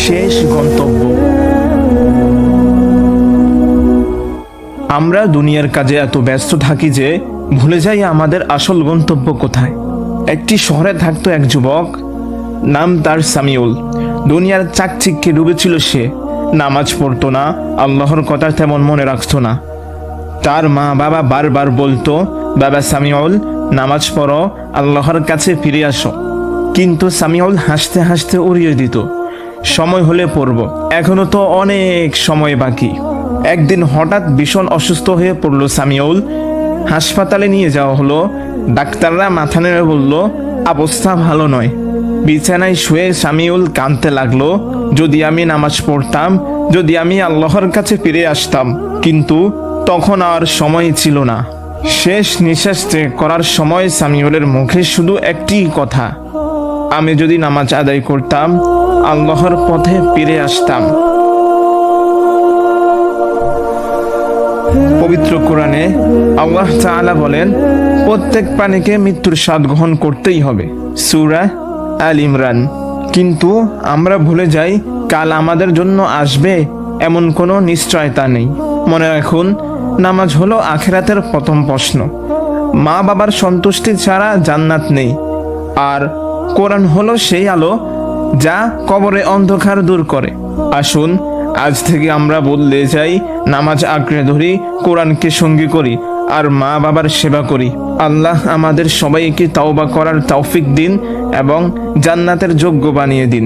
শেষ গন্তব্য। আমরা দুনিয়ার কাজে এত ব্যস্ত থাকি যে ভুলে যাই আমাদের আসল গন্তব্য কোথায়। একটি শহরে থাকতো এক যুবক, নাম তার সামিউল। দুনিয়ার চাকচিক্যে ডুবেছিল সে। নামাজ পড়তো না, আল্লাহর কথা তেমন মনে রাখতো না। তার মা বাবা বারবার বলতো, বাবা সামিউল, নামাজ পড়ো, আল্লাহর কাছে ফিরে আসো। কিন্তু সামিউল হাসতে হাসতে উড়িয়ে দিত, সময় হলে পড়ব, এখনো তো অনেক সময় বাকি। একদিন হঠাৎ ভীষণ অসুস্থ হয়ে পড়ল সামিউল। হাসপাতালে নিয়ে যাওয়া হলো। ডাক্তাররা মাথা নেড়ে বলল, অবস্থা ভালো নয়। বিছানায় শুয়ে সামিউল কাঁদতে লাগলো, যদি আমি নামাজ পড়তাম, যদি আমি আল্লাহর কাছে ফিরে আসতাম। কিন্তু তখন আর সময় ছিল না। শেষ নিঃশ্বাস ত্যাগ করার সময় সামিউলের মুখে শুধু একটি কথা, আমি যদি নামাজ আদায় করতাম, আল্লাহর পথে ফিরে আসতাম। পবিত্র কোরআনে আল্লাহ তাআলা বলেন, প্রত্যেক প্রাণীকে মৃত্যুর স্বাদ গ্রহণ করতেই হবে, সূরা আল ইমরান। কিন্তু আমরা ভুলে যাই, কাল আমাদের জন্য আসবে এমন কোনো নিশ্চয়তা নেই। মনে রাখুন, নামাজ হলো আখিরাতের প্রথম প্রশ্ন। মা বাবার সন্তুষ্টি ছাড়া জান্নাত নেই। আর কোরআন হলো সেই আলো যা কবরে অন্ধকার দূর করে। আসুন আজ থেকে আমরা বদলে যাই, নামাজ আঁকড়ে ধরি, কোরআনকে সঙ্গী করি, আর মা বাবার সেবা করি। আল্লাহ আমাদের সবাইকে তাওবা করার তৌফিক দিন এবং জান্নাতের যোগ্য বানিয়ে দিন।